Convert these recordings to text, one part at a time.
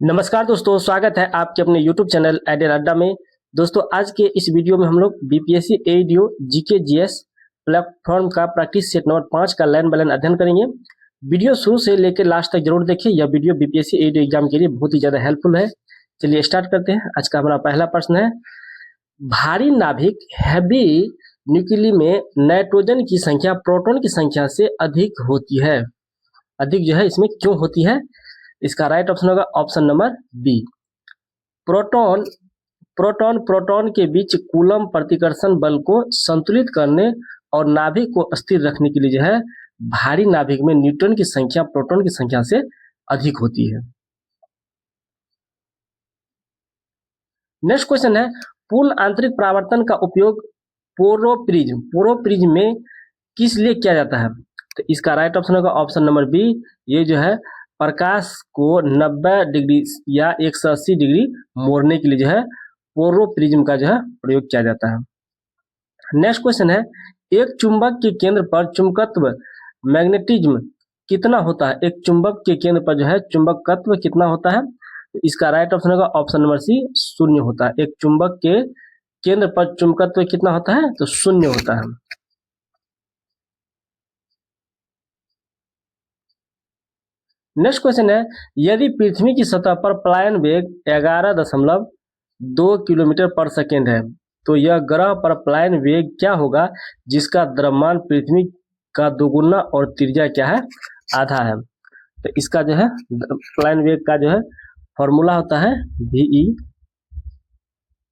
नमस्कार दोस्तों, स्वागत है आपके अपने YouTube चैनल आइडियल अड्डा में। दोस्तों, आज के इस वीडियो में हम लोग BPSC ADO GK GS platform का प्रैक्टिस सेट नंबर 5 का लाइन बाय लाइन अध्ययन करेंगे। वीडियो शुरू से लेकर लास्ट तक जरूर देखिए। यह वीडियो बीपीएससी एडीओ एग्जाम के लिए बहुत ही ज़्यादा हेल्पफुल है। चलिए स्टार्ट करते हैं। आज का हमारा पहला प्रश्न है, भारी नाभिक हैवी न्यूक्ली में नाइट्रोजन की संख्या प्रोटॉन की संख्या से अधिक होती है। अधिक जो है इसमें क्यों होती है? इसका राइट ऑप्शन होगा option number B. Proton proton के बीच कूलम प्रतिकर्षण बल को संतुलित करने और नाभिक को स्थिर रखने के लिए जो है भारी नाभिक में न्यूट्रॉन की संख्या प्रोटॉन की संख्या से अधिक होती है। नेक्स्ट क्वेश्चन है, पूर्ण आंतरिक परावर्तन का उपयोग पोरोप्रिज्म में किस लिए किया जाता है? तो इसका राइट ऑप्शन होगा ऑप्शन नंबर बी। ये जो है प्रकाश को 90 डिग्री या 180 डिग्री मोड़ने के लिए जो है पोरोप्रिज्म का जो है प्रयोग किया जाता है। नेक्स्ट क्वेश्चन है, एक चुंबक के केंद्र पर चुंबकत्व मैग्नेटिज्म कितना होता है? एक चुंबक के केंद्र पर जो है चुंबकत्व कितना होता है? इसका राइट ऑप्शन होगा ऑप्शन नंबर सी, 0 होता है। एक चुंबक के केंद्र पर चुंबकत्व कितना होता है? तो 0 होता है। नेक्स्ट क्वेश्चन है, यदि पृथ्वी की सतह पर पलायन वेग 11.2 किलोमीटर पर सेकेंड है तो यह ग्रह पर पलायन वेग क्या होगा जिसका द्रव्यमान पृथ्वी का दोगुना और त्रिज्या क्या है? आधा है। तो इसका जो है पलायन वेग का जो है फॉर्मूला होता है VE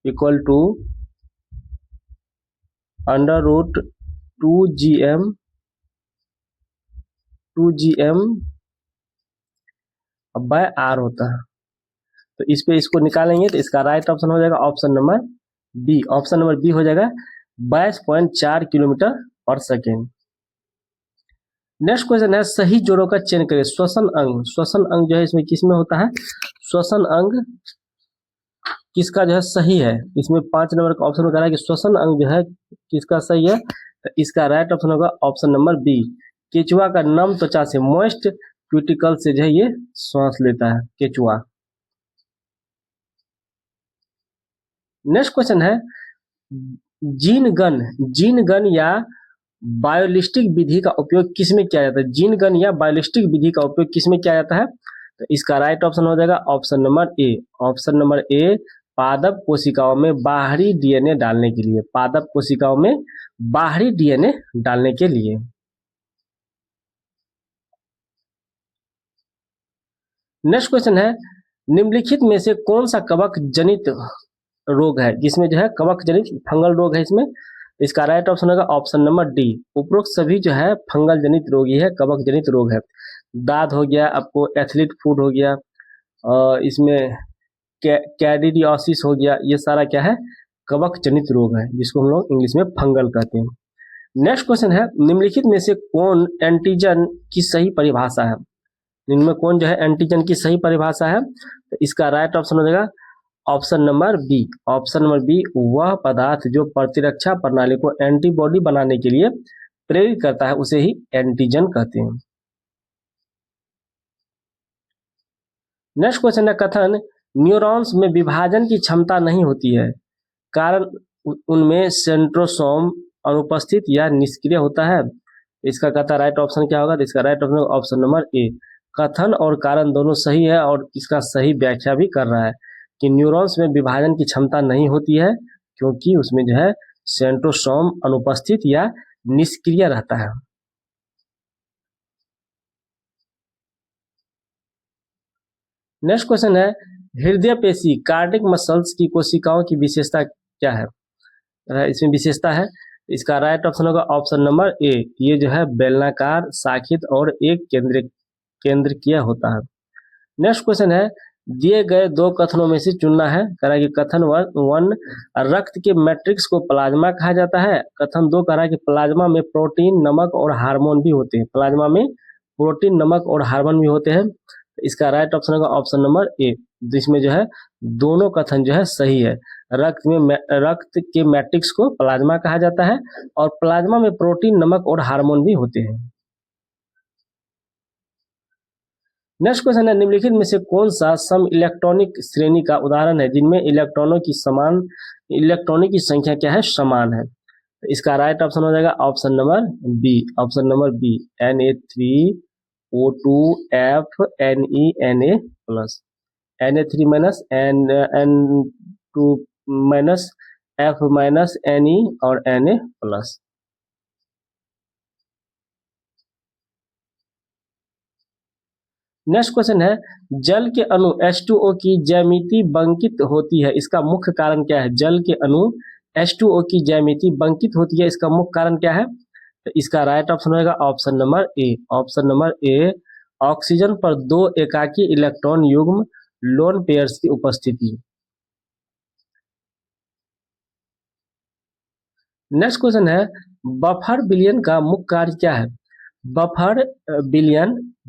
equal to √2gm by R होता है। तो इस पे इसको निकालेंगे तो इसका राइट ऑप्शन हो जाएगा option number B. Option number B हो जाएगा 22.4 किलोमीटर पर सेकेंड। नेक्स्ट क्वेश्चन है, सही जोड़ों का चयन करें। श्वसन अंग जो है इसमें किसमें होता है? श्वसन अंग किसका जो है सही है? इसमें 5 नंबर का ऑप्शन होगा कि श्वसन अंग जो है किसका सही है? तो इसका राइट ऑप्शन होगा ऑप्शन नंबर बी। केचुआ का नम त्वचा से मॉइस्ट क्यूटिकल से जो है ये सांस लेता है केचुआ। नेक्स्ट क्वेश्चन है, जीन गन या बायोलिस्टिक विधि का उपयोग किसमें किया जाता है? जीन गन या बायोलिस्टिक विधि का उपयोग किसमें किया जाता है? तो इसका राइट ऑप्शन हो जाएगा option number A. Option number A, पादप कोशिकाओं में बाहरी डीएनए डालने के लिए। पादप कोशिकाओं में बाहरी डीएनए डालने के लिए। नेक्स्ट क्वेश्चन है, निम्नलिखित में से कौन सा कवक जनित रोग है जिसमें जो है कवक जनित फंगल रोग है? इसमें इसका राइट ऑप्शन होगा ऑप्शन नंबर डी। उपरोक्त सभी जो है फंगल जनित रोग ही है, कवक जनित रोग है। दाद हो गया, आपको एथलीट फूड हो गया, इसमें कैडिडियोसिस हो गया, ये सारा क्या है? कवक जनित रोग है जिसको हम लोग इंग्लिश में फंगल कहते हैं। नेक्स्ट क्वेश्चन है, निम्नलिखित में से कौन एंटीजन की सही परिभाषा है? इनमें कौन जो है एंटीजन की सही परिभाषा है? तो इसका राइट ऑप्शन हो जाएगा option number B. Option number B, वह पदार्थ जो प्रतिरक्षा प्रणाली को एंटीबॉडी बनाने के लिए प्रेरित करता है उसे ही एंटीजन कहते हैं। नेक्स्ट क्वेश्चन है, कथन न्यूरॉन्स में विभाजन की क्षमता नहीं होती है, कारण उनमें सेंट्रोसोम अनुपस्थित या निष्क्रिय होता है। इसका कहता राइट ऑप्शन क्या होगा? तो इसका right option option number A. कथन और कारण दोनों सही है और इसका सही व्याख्या भी कर रहा है कि न्यूरॉन्स में विभाजन की क्षमता नहीं होती है क्योंकि उसमें जो है सेंट्रोसोम अनुपस्थित या निष्क्रिय रहता है। नेक्स्ट क्वेश्चन है, हृदय पेशी कार्डिक मसल्स की कोशिकाओं की विशेषता क्या है? इसमें विशेषता है, इसका राइट ऑप्शन होगा ऑप्शन नंबर ए। ये जो है बेलनाकार, शाखित और एक केंद्रकीय होता है। नेक्स्ट क्वेश्चन है, दिए गए 2 कथनों में से चुनना है। कह रहा है कि कथन 1, रक्त के मैट्रिक्स को प्लाज्मा कहा जाता है। कथन 2 कह रहा है कि प्लाज्मा में प्रोटीन, नमक और हार्मोन भी होते हैं। प्लाज्मा में प्रोटीन, नमक और हार्मोन भी होते हैं। इसका राइट ऑप्शन होगा ऑप्शन नंबर ए, जिसमें जो है दोनों कथन जो है सही है। रक्त के मैट्रिक्स को प्लाज्मा कहा जाता है और प्लाज्मा में प्रोटीन, नमक और हार्मोन भी होते हैं। नेक्स्ट क्वेश्चन है, निम्नलिखित में से कौन सा सम इलेक्ट्रॉनिक श्रेणी का उदाहरण है जिनमें इलेक्ट्रॉनों की संख्या क्या है, समान है। तो इसका राइट ऑप्शन हो जाएगा option number B, Na3O2F Ne plus Na3 minus N2 minus F minus Ne और Na प्लस। नेक्स्ट क्वेश्चन है, जल के अणु H2O की ज्यामिति बंकित होती है, इसका मुख्य कारण क्या है। जल के अणु H2O की ज्यामिति बंकित होती है, इसका मुख्य कारण क्या है। तो इसका राइट ऑप्शन होगा ऑप्शन नंबर ए, ऑक्सीजन पर 2 एकाकी इलेक्ट्रॉन युग्म लोन पेयर्स की उपस्थिति। नेक्स्ट क्वेश्चन है, बफर बिलियन का मुख्य कार्य क्या है।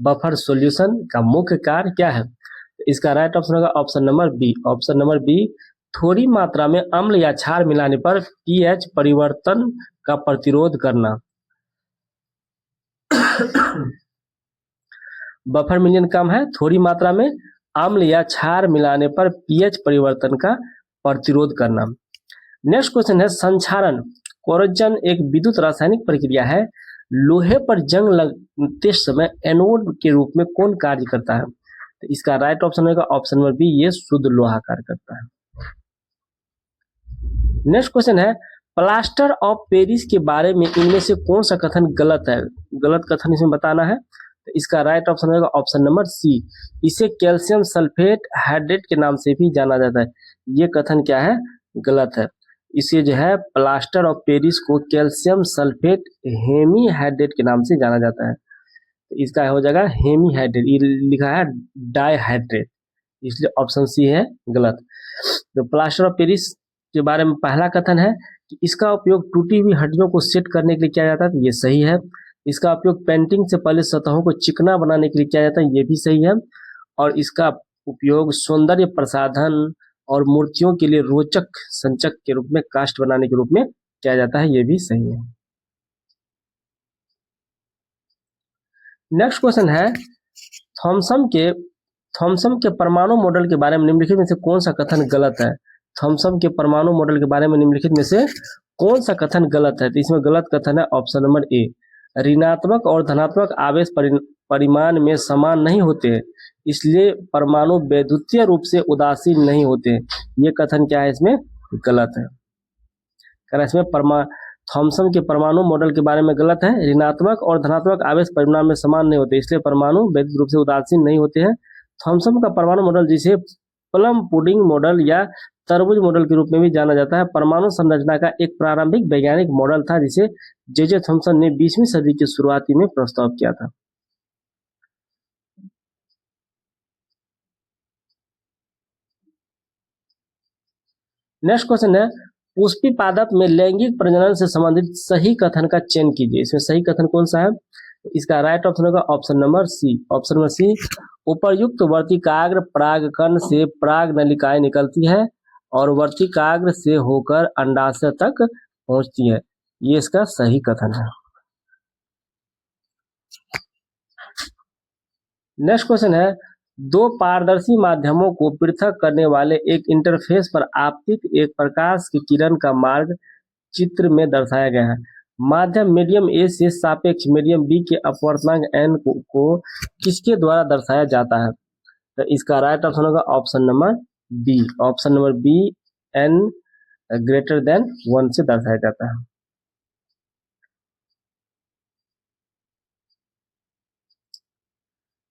बफर सॉल्यूशन का मुख्य कार्य क्या है। इसका राइट ऑप्शन होगा ऑप्शन नंबर बी, थोड़ी मात्रा में अम्ल या क्षार मिलाने पर पीएच परिवर्तन का प्रतिरोध करना। बफर मिलियन कम है, थोड़ी मात्रा में अम्ल या क्षार मिलाने पर पीएच परिवर्तन का प्रतिरोध करना। नेक्स्ट क्वेश्चन है, संक्षारण कोरोजन एक विद्युत रासायनिक प्रक्रिया है, लोहे पर जंग लगते समय एनोड के रूप में कौन कार्य करता है। तो इसका राइट ऑप्शन होगा ऑप्शन नंबर बी, ये शुद्ध लोहा कार्य करता है। नेक्स्ट क्वेश्चन है, प्लास्टर ऑफ पेरिस के बारे में इनमें से कौन सा कथन गलत है। गलत कथन इसमें बताना है। तो इसका राइट ऑप्शन होगा ऑप्शन नंबर सी, इसे कैल्शियम सल्फेट हाइड्रेट के नाम से भी जाना जाता है। ये कथन क्या है, गलत है। इसे जो है प्लास्टर ऑफ पेरिस को कैल्शियम सल्फेट हेमीहाइड्रेट के नाम से जाना जाता है। तो इसका हो जाएगा हेमीहाइड्रेट, ये लिखा है डाइहाइड्रेट, इसलिए ऑप्शन सी है गलत। तो प्लास्टर ऑफ पेरिस के बारे में पहला कथन है कि इसका उपयोग टूटी हुई हड्डियों को सेट करने के लिए किया जाता है, तो ये सही है। इसका उपयोग पेंटिंग से पहले सतहों को चिकना बनाने के लिए किया जाता है, ये भी सही है। और इसका उपयोग सौंदर्य प्रसाधन और मूर्तियों के लिए रोचक संचक के रूप में, कास्ट बनाने के रूप में किया जाता है, ये भी सही है। नेक्स्ट क्वेश्चन है, थॉमसन के परमाणु मॉडल के बारे में निम्नलिखित में से कौन सा कथन गलत है। थॉमसन के परमाणु मॉडल के बारे में निम्नलिखित में से कौन सा कथन गलत है। तो इसमें गलत कथन है ऑप्शन नंबर ए, ऋणात्मक और धनात्मक आवेश परिमाण में समान नहीं होते, इसलिए परमाणु वैद्युतीय रूप से उदासीन नहीं होते। ये कथन क्या है, इसमें गलत है। कारण इसमें थॉमसन के परमाणु मॉडल के बारे में गलत है, ऋणात्मक और धनात्मक आवेश परिमाण में समान नहीं होते, इसलिए परमाणु वैद्युत रूप से उदासीन नहीं होते हैं। थॉमसन का परमाणु मॉडल, जिसे प्लम पुडिंग मॉडल या तरबूज मॉडल के रूप में भी जाना जाता है, परमाणु संरचना का एक प्रारंभिक वैज्ञानिक मॉडल था, जिसे जे थॉमसन ने 20वीं सदी की शुरुआती में प्रस्ताव किया था। नेक्स्ट क्वेश्चन है, पुष्पी पादप में लैंगिक प्रजनन से संबंधित सही कथन का चयन कीजिए। इसमें सही कथन कौन सा है। इसका राइट ऑप्शन होगा ऑप्शन नंबर सी, उपर्युक्त वर्तिकाग्र परागकण से पराग नलिकाएं निकलती है और वर्तिकाग्र से होकर अंडाशय तक पहुंचती है, ये इसका सही कथन है। नेक्स्ट क्वेश्चन है, दो पारदर्शी माध्यमों को पृथक करने वाले एक इंटरफेस पर आपतित एक प्रकाश की किरण का मार्ग चित्र में दर्शाया गया है। माध्यम मीडियम ए से सापेक्ष मीडियम बी के अपवर्तनांक n को किसके द्वारा दर्शाया जाता है। तो इसका राइट ऑप्शन होगा option number B, n greater than 1 से दर्शाया जाता है।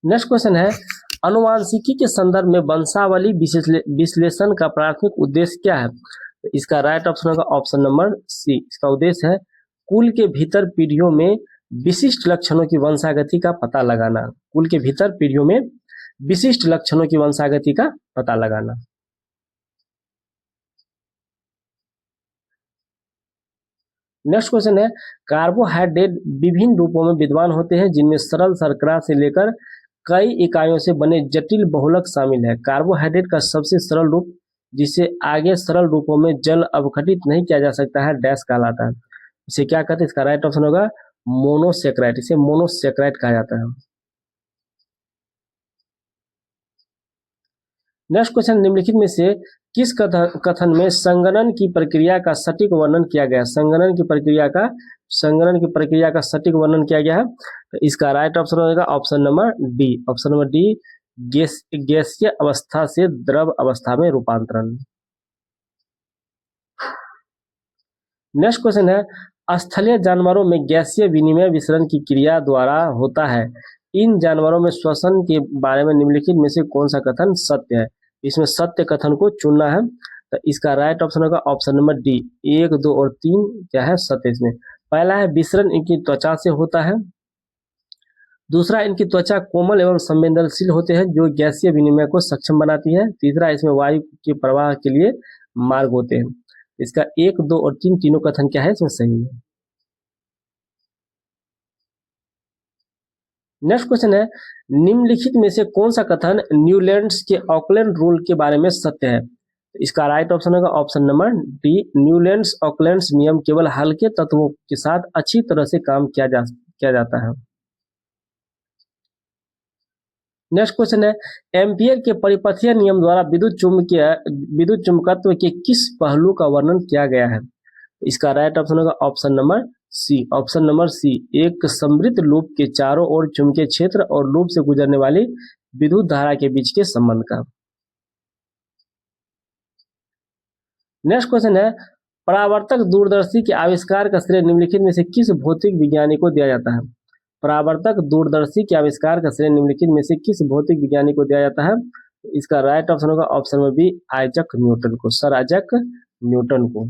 नेक्स्ट क्वेश्चन है, अनुवांशिकी के संदर्भ में वंशावली विश्लेषण का प्राथमिक उद्देश्य क्या है। तो इसका राइट ऑप्शन होगा ऑप्शन नंबर सी, इसका उद्देश्य है कुल के भीतर पीढ़ियों में विशिष्ट लक्षणों की वंशागति का पता लगाना। कुल के भीतर पीढ़ियों में विशिष्ट लक्षणों की वंशागति का पता लगाना। नेक्स्ट क्वेश्चन है, कार्बोहाइड्रेट विभिन्न रूपों में विद्यमान होते हैं, जिनमें सरल शर्करा से लेकर कई इकाइयों से बने जटिल बहुलक शामिल है। कार्बोहाइड्रेट का सबसे सरल रूप, जिसे आगे सरल रूपों में जल अवघटित नहीं किया जा सकता है, डैश कहलाता है। इसे क्या कहते हैं। इसका राइट ऑप्शन होगा मोनोसेक्राइड, इसे मोनोसेक्राइड कहा जाता है। नेक्स्ट क्वेश्चन, निम्नलिखित में से किस कथन में संगणन की प्रक्रिया का सटीक वर्णन किया गया है? संगणन की प्रक्रिया का सटीक वर्णन किया गया है। तो इसका राइट ऑप्शन होगा option number D. Option number D, गैसीय अवस्था से द्रव अवस्था में रूपांतरण। नेक्स्ट क्वेश्चन है, स्थलीय जानवरों में गैसीय विनिमय विसरण की क्रिया द्वारा होता है। इन जानवरों में श्वसन के बारे में निम्नलिखित में से कौन सा कथन सत्य है? इसमें सत्य कथन को चुनना है। तो इसका राइट ऑप्शन होगा ऑप्शन नंबर डी। 1, 2 और 3 क्या है सत्य इसमें। पहला है विसरण इनकी त्वचा से होता है। दूसरा, इनकी त्वचा कोमल एवं संवेदनशील होते हैं जो गैसीय विनिमय को सक्षम बनाती है। तीसरा, इसमें वायु के प्रवाह के लिए मार्ग होते हैं। इसका 1, 2 और 3 तीनों कथन क्या है इसमें सही है। नेक्स्ट क्वेश्चन है, निम्नलिखित में से कौन सा कथन न्यूलैंड्स के ऑकलैंड रूल के बारे में सत्य है? इसका राइट ऑप्शन होगा ऑप्शन नंबर डी। न्यूलैंड्स ऑकलैंड्स नियम केवल हल्के तत्वों के साथ अच्छी तरह से काम किया जाता है। नेक्स्ट क्वेश्चन है, एम्पियर के परिपथीय नियम द्वारा विद्युत चुंबकत्व के किस पहलू का वर्णन किया गया है? इसका राइट ऑप्शन होगा option number C. Option number C, एक समृद्ध लूप के चारों ओर चुंबकीय क्षेत्र और लूप से गुजरने वाली विद्युत धारा के बीच के संबंध का। नेक्स्ट क्वेश्चन है, परावर्तक दूरदर्शी के आविष्कार का श्रेय निम्नलिखित में से किस भौतिक विज्ञानी को दिया जाता है? परावर्तक दूरदर्शी के आविष्कार का श्रेय निम्नलिखित में से किस भौतिक विज्ञानी को दिया जाता है? इसका राइट ऑप्शन होगा option number B, Isaac Newton को, सर आइजैक न्यूटन को।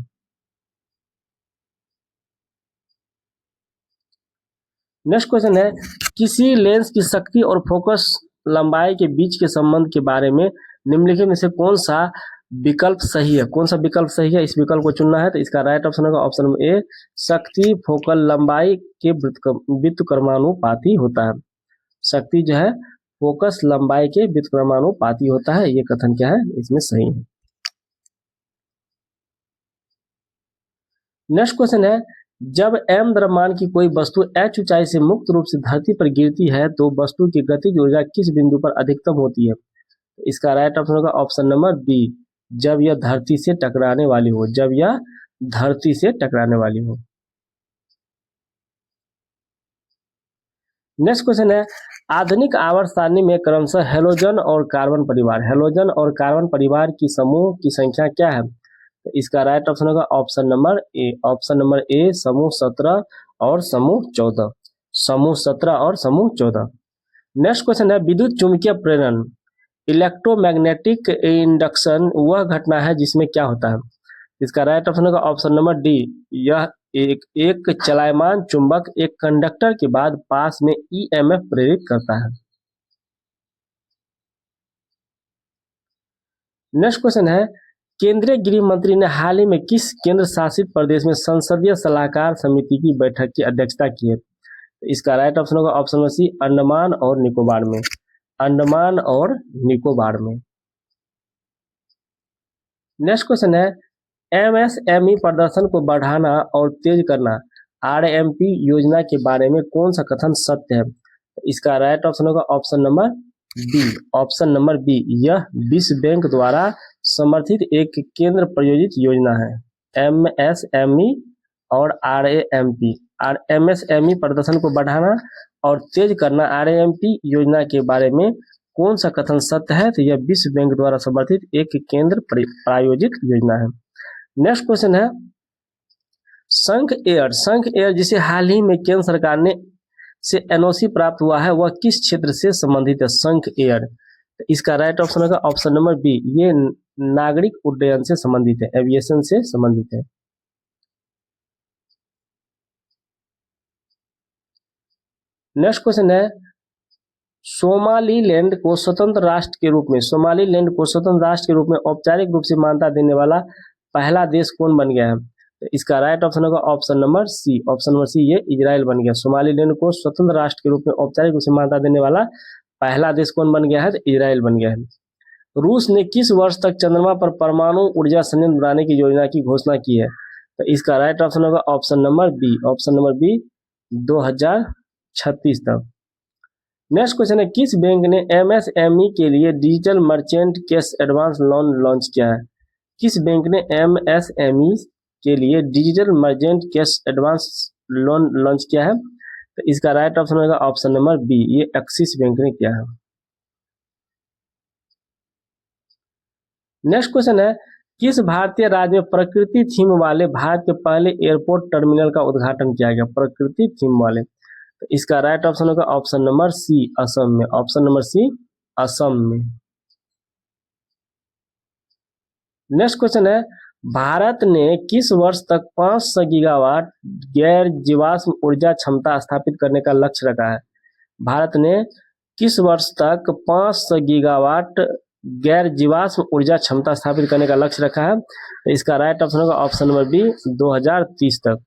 नेक्स्ट क्वेश्चन है, किसी लेंस की शक्ति और फोकस लंबाई के बीच के संबंध के बारे में निम्नलिखित में से कौन सा विकल्प सही है? कौन सा विकल्प सही है, इस विकल्प को चुनना है। तो इसका राइट ऑप्शन होगा ऑप्शन नंबर ए, शक्ति फोकल लंबाई के व्युत्क्रमानुपाती होता है। शक्ति जो है फोकस लंबाई के व्युत्क्रमानुपाती होता है। ये कथन क्या है इसमें सही है। नेक्स्ट क्वेश्चन है, जब m द्रव्यमान की कोई वस्तु h ऊंचाई से मुक्त रूप से धरती पर गिरती है तो वस्तु की गतिज ऊर्जा किस बिंदु पर अधिकतम होती है? इसका राइट ऑप्शन होगा ऑप्शन नंबर बी, जब यह धरती से टकराने वाली हो। जब यह धरती से टकराने वाली हो। नेक्स्ट क्वेश्चन है, आधुनिक आवर्त सारणी में क्रमशः हेलोजन और कार्बन परिवार की समूह की संख्या क्या है? तो इसका राइट ऑप्शन होगा option number A. Option number A, समूह 17 और समूह 14। समूह 17 और समूह 14। नेक्स्ट क्वेश्चन है, विद्युत चुंबकीय प्रेरण इलेक्ट्रोमैग्नेटिक इंडक्शन वह घटना है जिसमें क्या होता है? इसका राइट ऑप्शन होगा ऑप्शन नंबर डी, यह एक चलायमान चुंबक एक कंडक्टर के बाद पास में ईएमएफ प्रेरित करता है। नेक्स्ट क्वेश्चन है, केंद्रीय गृह मंत्री ने हाल ही में किस केंद्र शासित प्रदेश में संसदीय सलाहकार समिति की बैठक की अध्यक्षता की है? इसका राइट ऑप्शन होगा ऑप्शन नंबर सी, अंडमान और निकोबार में। अंडमान और निकोबार में। नेक्स्ट क्वेश्चन है, एमएसएमई प्रदर्शन को बढ़ाना और तेज करना आरएमपी योजना के बारे में कौन सा कथन सत्य है? इसका राइट ऑप्शन होगा option number B. Option number B, यह विश्व बैंक द्वारा समर्थित एक केंद्र प्रायोजित योजना है। एमएसएमई और आरएमपी। एमएसएमई प्रदर्शन को बढ़ाना और तेज करना आरएमपी योजना के बारे में कौन सा कथन सत्य है? तो यह विश्व बैंक द्वारा समर्थित एक केंद्र प्रायोजित योजना है। नेक्स्ट क्वेश्चन है, संघ एयर जिसे हाल ही में केंद्र सरकार ने से एनओसी प्राप्त हुआ है वह किस क्षेत्र से संबंधित है? संघ एयर। इसका राइट ऑप्शन होगा ऑप्शन नंबर बी, ये नागरिक उड्डयन से संबंधित है, एविएशन से संबंधित है। नेक्स्ट क्वेश्चन है, सोमालीलैंड को स्वतंत्र राष्ट्र के रूप में औपचारिक रूप से मान्यता देने वाला पहला देश कौन बन गया है? तो इसका राइट ऑप्शन होगा option number C. Option number C, ये इजराइल बन गया। सोमालीलैंड को स्वतंत्र राष्ट्र के रूप में औपचारिक रूप से मान्यता देने वाला पहला देश कौन बन गया है? तो इजराइल बन गया है। रूस ने किस वर्ष तक चंद्रमा पर परमाणु ऊर्जा संयंत्र बनाने की योजना की घोषणा की है? तो इसका राइट ऑप्शन होगा option number B. Option number B, 2036 तक। नेक्स्ट क्वेश्चन है, किस बैंक ने एमएसएमई के लिए digital merchant cash advance loan launch किया है? किस बैंक ने एमएसएमई के लिए digital merchant cash advance loan launch किया है? तो इसका राइट ऑप्शन होगा ऑप्शन नंबर बी, ये एक्सिस बैंक ने किया है। नेक्स्ट क्वेश्चन है, किस भारतीय राज्य में प्रकृति थीम वाले भारत के पहले एयरपोर्ट टर्मिनल का उद्घाटन किया गया? प्रकृति थीम वाले, तो इसका राइट ऑप्शन होगा ऑप्शन नंबर सी, असम में। ऑप्शन नंबर सी, असम में। नेक्स्ट क्वेश्चन है, भारत ने किस वर्ष तक 500 गीगावाट गैर जीवाश्म ऊर्जा क्षमता स्थापित करने का लक्ष्य रखा है? भारत ने किस वर्ष तक 500 गीगावाट गैर जीवाश्म ऊर्जा क्षमता स्थापित करने का लक्ष्य रखा है? तो इसका राइट ऑप्शन होगा ऑप्शन नंबर बी, 2030 तक।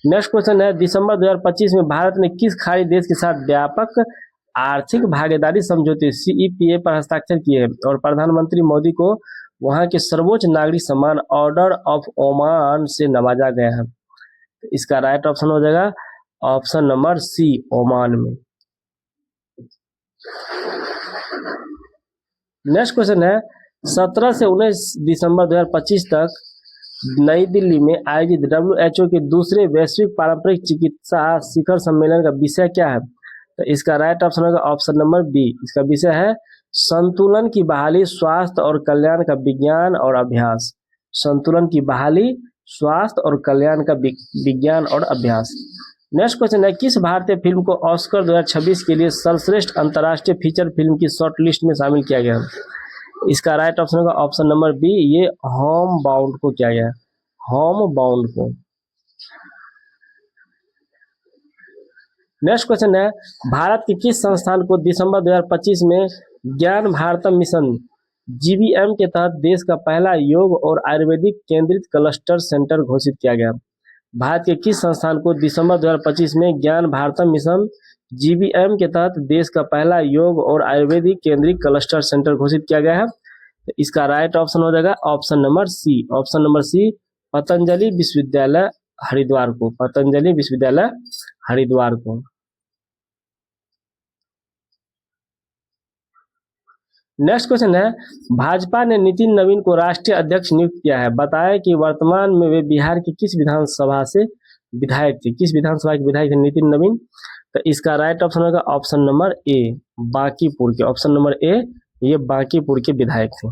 नेक्स्ट क्वेश्चन है, दिसंबर 2025 में भारत ने किस खाड़ी देश के साथ व्यापक आर्थिक भागीदारी समझौते सीईपीए पर हस्ताक्षर किए और प्रधानमंत्री मोदी को वहां के सर्वोच्च नागरिक सम्मान ऑर्डर ऑफ ओमान से नवाजा गया है? तो इसका राइट ऑप्शन हो जाएगा ऑप्शन नंबर सी, ओमान में। नेक्स्ट क्वेश्चन है, 17 से 19 दिसंबर 2025 तक नई दिल्ली में आयोजित WHO के दूसरे वैश्विक पारंपरिक चिकित्सा शिखर सम्मेलन का विषय क्या है? तो इसका राइट ऑप्शन होगा ऑप्शन नंबर बी, इसका विषय है संतुलन की बहाली, स्वास्थ्य और कल्याण का विज्ञान और अभ्यास। संतुलन की बहाली, स्वास्थ्य और कल्याण का विज्ञान और अभ्यास। नेक्स्ट क्वेश्चन है, किस भारतीय फिल्म को ऑस्कर 2026 के लिए सर्वश्रेष्ठ अंतर्राष्ट्रीय फीचर फिल्म की शॉर्ट लिस्ट में शामिल किया गया? इसका राइट ऑप्शन होगा ऑप्शन नंबर बी, ये होम बाउंड को किया गया, होम बाउंड को। नेक्स्ट क्वेश्चन है, भारत के किस संस्थान को दिसंबर 2025 में ज्ञान भारतम मिशन जीबीएम के तहत देश का पहला योग और आयुर्वेदिक केंद्रित क्लस्टर सेंटर घोषित किया गया? भारत के किस संस्थान को दिसंबर 2025 में ज्ञान भारतम मिशन जीबीएम के तहत देश का पहला योग और आयुर्वेदिक केंद्रित क्लस्टर सेंटर घोषित किया गया है? तो इसका राइट ऑप्शन हो जाएगा option number C, option number C, Patanjali विश्वविद्यालय हरिद्वार को, पतंजलि विश्वविद्यालय हरिद्वार को। नेक्स्ट क्वेश्चन है, भाजपा ने नितिन नवीन को राष्ट्रीय अध्यक्ष नियुक्त किया है। बताया कि वर्तमान में वे बिहार की किस विधानसभा से विधायक थे? किस विधानसभा के विधायक थे नितिन नवीन? तो इसका राइट ऑप्शन होगा ऑप्शन नंबर ए, बांकीपुर के। ऑप्शन नंबर ए, ये बांकीपुर के विधायक थे।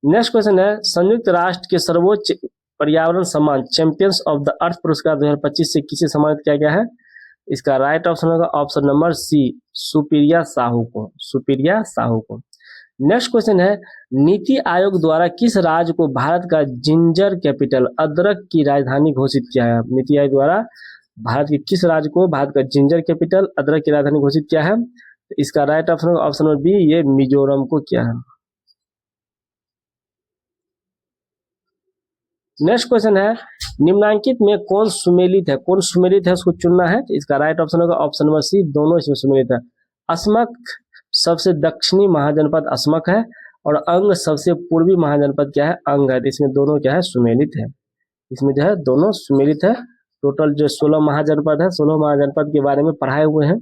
नेक्स्ट क्वेश्चन है, संयुक्त राष्ट्र के सर्वोच्च पर्यावरण सम्मान चैंपियंस ऑफ द अर्थ पुरस्कार 2025 से किसे सम्मानित किया गया है? इसका राइट ऑप्शन होगा option number C, Supriya Sahu को, सुप्रिया साहू को। नेक्स्ट क्वेश्चन है, नीति आयोग द्वारा किस राज्य को भारत का जिंजर कैपिटल, अदरक की राजधानी घोषित किया है? नीति आयोग द्वारा भारत के किस राज्य को भारत का जिंजर कैपिटल, अदरक की राजधानी घोषित किया है? तो इसका राइट ऑप्शन होगा ऑप्शन नंबर बी, ये मिजोरम को किया है। नेक्स्ट क्वेश्चन है, निम्नलिखित में कौन सुमेलित है? कौन सुमेलित है उसको चुनना है। तो इसका राइट ऑप्शन होगा ऑप्शन नंबर सी, दोनों इसमें सुमेलित है। अस्मक सबसे दक्षिणी महाजनपद अस्मक है और अंग सबसे पूर्वी महाजनपद क्या है? अंग है। इसमें दोनों क्या है? सुमेलित है। इसमें जो है दोनों सुमेलित है। टोटल जो 16 महाजनपद है, 16 महाजनपद के बारे में पढ़ाए हुए हैं।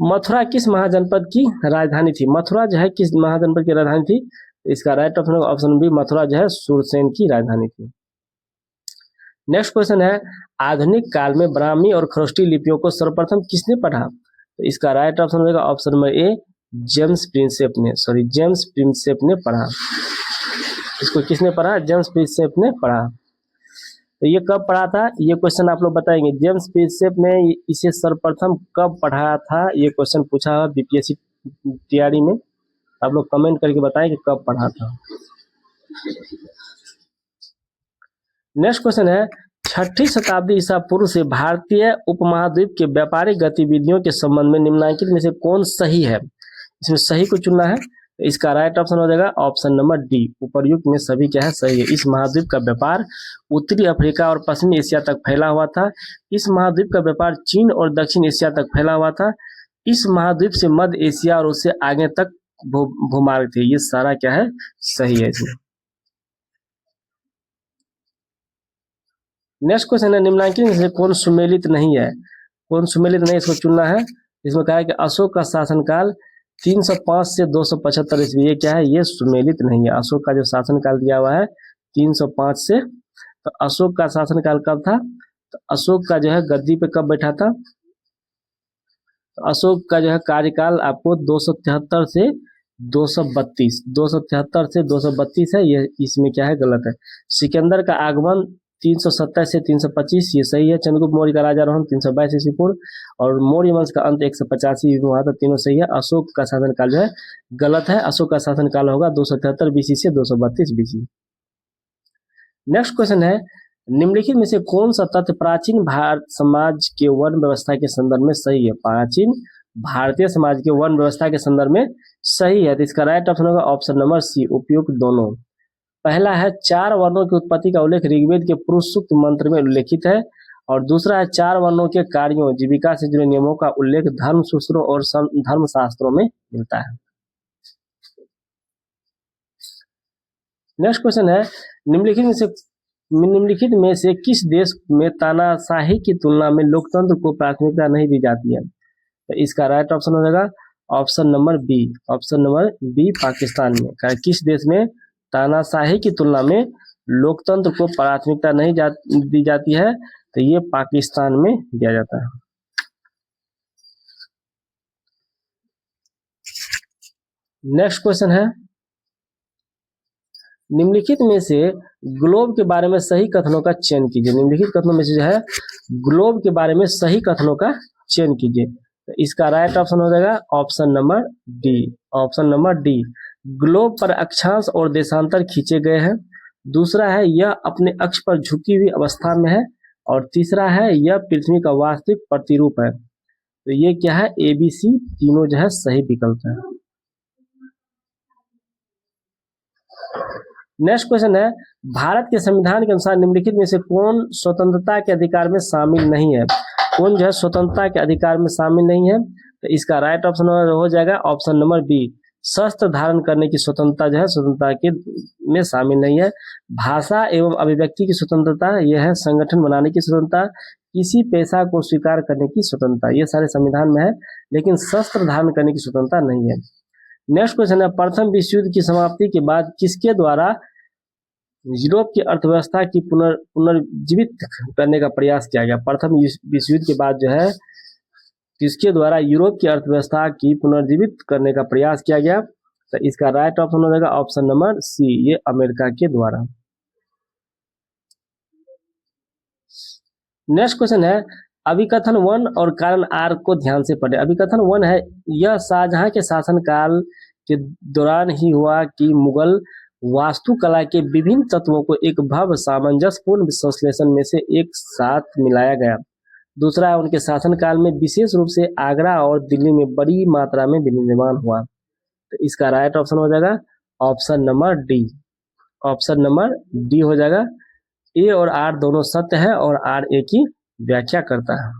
मथुरा किस महाजनपद की राजधानी थी? मथुरा जो है किस महाजनपद की राजधानी थी? इसका राइट ऑप्शन होगा ऑप्शन बी, मथुरा जो है सुरसेन की राजधानी थी। नेक्स्ट क्वेश्चन है, आधुनिक काल में ब्राह्मी और खरोष्टी लिपियों को सर्वप्रथम किसने पढ़ा? तो इसका राइट ऑप्शन होगा option number A, James Prinsep ने, जेम्स प्रिंसेप ने पढ़ा। इसको किसने पढ़ा? जेम्स प्रिंसेप ने पढ़ा। तो ये कब पढ़ा था? ये क्वेश्चन आप लोग बताएंगे। जेम्स प्रिंसेप ने इसे सर्वप्रथम कब पढ़ा था? ये क्वेश्चन पूछा है बीपीएससी तैयारी में। आप लोग कमेंट करके बताएं कि कब पढ़ा था। नेक्स्ट क्वेश्चन है, 6ठी शताब्दी ईसा पूर्व से भारतीय उपमहाद्वीप के व्यापारिक गतिविधियों के संबंध में निम्नलिखित में से कौन सही है? इसमें सही को चुनना है। इसका राइट ऑप्शन हो जाएगा ऑप्शन नंबर डी, उपर्युक्त में सभी क्या है? सही है। इस महाद्वीप का व्यापार उत्तरी अफ्रीका और पश्चिमी एशिया तक फैला हुआ था। इस महाद्वीप का व्यापार चीन और दक्षिण एशिया तक फैला हुआ था। इस महाद्वीप से मध्य एशिया और उससे आगे तक भूमार्ग थे। ये सारा क्या है? सही है इसमें। नेक्स्ट क्वेश्चन है, निम्नलिखित में से कौन सुमेलित नहीं है? कौन सुमेलित नहीं, इसको चुनना है। इसमें कहा है कि अशोक का शासनकाल 305 से 275 ईस्वी। ये क्या है, ये सुमेलित नहीं है। अशोक का जो शासनकाल दिया हुआ है 305 से, तो अशोक का शासनकाल कब था, तो अशोक का जो है गद्दी पे कब बैठा था, तो अशोक का जो है कार्यकाल आपको 273 से 232, 273 से 232 है, ये इसमें क्या है, गलत है। सिकंदर का आगमन 327 से 325, ये सही है। चंद्रगुप्त मौर्य का राजारोहण 322 ईस्वी पूर्व, और मौर्य वंश का अंत 185 ईस्वी हुआ था, तीनों सही है। अशोक का शासनकाल जो है गलत है, अशोक का शासनकाल होगा 273 बीसी से 232 बीसी। नेक्स्ट क्वेश्चन है, निम्नलिखित में से कौन सा तथ्य प्राचीन भारत समाज के वर्ण व्यवस्था के संदर्भ में सही है। प्राचीन भारतीय समाज के वर्ण व्यवस्था के संदर्भ में सही है, तो इसका राइट ऑप्शन होगा ऑप्शन नंबर सी, उपयुक्त दोनों। पहला है 4 वर्णों की उत्पत्ति का उल्लेख ऋग्वेद के पुरुष सूक्त मंत्र में उल्लेखित है, और दूसरा है 4 वर्णों के कार्यों जीविका से जुड़े नियमों का उल्लेख धर्मसूत्रों और धर्मशास्त्रों में मिलता है। नेक्स्ट क्वेश्चन है, निम्नलिखित में से किस देश में तानाशाही की तुलना में लोकतंत्र को प्राथमिकता नहीं दी जाती है, तो इसका राइट ऑप्शन हो जाएगा option number B, option number B Pakistan में। किस देश में तानाशाही की तुलना में लोकतंत्र को प्राथमिकता नहीं दी जाती है, तो ये पाकिस्तान में दिया जाता है। नेक्स्ट क्वेश्चन है, निम्नलिखित में से ग्लोब के बारे में सही कथनों का चयन कीजिए। निम्नलिखित कथनों में से जो है ग्लोब के बारे में सही कथनों का चयन कीजिए, तो इसका राइट ऑप्शन हो जाएगा option number D, option number D. Globe पर अक्षांश और देशांतर खींचे गए हैं। दूसरा है यह अपने अक्ष पर झुकी हुई अवस्था में है, और तीसरा है यह पृथ्वी का वास्तविक प्रतिरूप है। तो ये क्या है, ए बी सी तीनों जो है सही विकल्प है। नेक्स्ट क्वेश्चन है, भारत के संविधान के अनुसार निम्नलिखित में से कौन स्वतंत्रता के अधिकार में शामिल नहीं है। कौन जो है स्वतंत्रता के अधिकार में शामिल नहीं है, तो इसका राइट ऑप्शन हो जाएगा ऑप्शन नंबर बी, शस्त्र धारण करने की स्वतंत्रता जो है स्वतंत्रता के में शामिल नहीं है। भाषा एवं अभिव्यक्ति की स्वतंत्रता, यह है संगठन बनाने की स्वतंत्रता, किसी पेशा को स्वीकार करने की स्वतंत्रता, ये सारे संविधान में है, लेकिन शस्त्र धारण करने की स्वतंत्रता नहीं है। नेक्स्ट क्वेश्चन है, प्रथम विश्व युद्ध की समाप्ति के बाद किसके द्वारा यूरोप की अर्थव्यवस्था की पुनर्जीवित करने का प्रयास किया गया। प्रथम विश्व युद्ध के बाद जो है किसके द्वारा यूरोप की अर्थव्यवस्था की पुनर्जीवित करने का प्रयास किया गया, तो इसका राइट ऑप्शन हो जाएगा ऑप्शन नंबर सी, ये अमेरिका के द्वारा। नेक्स्ट क्वेश्चन है, अभिकथन 1 और कारण आर को ध्यान से पढ़े। अभिकथन 1 है, यह शाहजहां के शासनकाल के दौरान ही हुआ कि मुगल वास्तुकला के विभिन्न तत्वों को एक भव्य सामंजस्यपूर्ण संश्लेषण में से एक साथ मिलाया गया। दूसरा है, उनके शासनकाल में विशेष रूप से आगरा और दिल्ली में बड़ी मात्रा में विनिर्माण हुआ। तो इसका राइट ऑप्शन हो जाएगा option number D, option number D हो जाएगा। ए और आर दोनों सत्य है, और आर ए की व्याख्या करता है।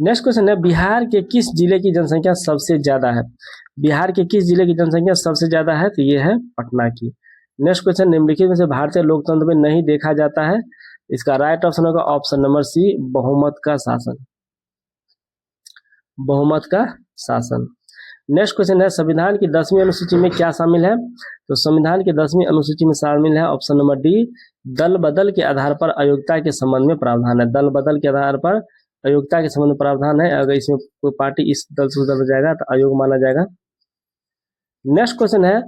नेक्स्ट क्वेश्चन है, बिहार के किस जिले की जनसंख्या सबसे ज्यादा है। बिहार के किस जिले की जनसंख्या सबसे ज्यादा है, तो ये है पटना की। नेक्स्ट क्वेश्चन, निम्नलिखित में से भारतीय लोकतंत्र में नहीं देखा जाता है, इसका राइट ऑप्शन होगा ऑप्शन नंबर सी, बहुमत का शासन, बहुमत का शासन। नेक्स्ट क्वेश्चन है, संविधान की 10वीं अनुसूची में क्या शामिल है, तो संविधान की 10वीं अनुसूची में शामिल है ऑप्शन नंबर डी, दल बदल के आधार पर अयोग्यता के संबंध में प्रावधान है। दल बदल के आधार पर अयोग्यता के संबंध में प्रावधान है, अगर इसमें कोई पार्टी इस दल से उधर जाएगा तो अयोग्य माना जाएगा। नेक्स्ट क्वेश्चन है,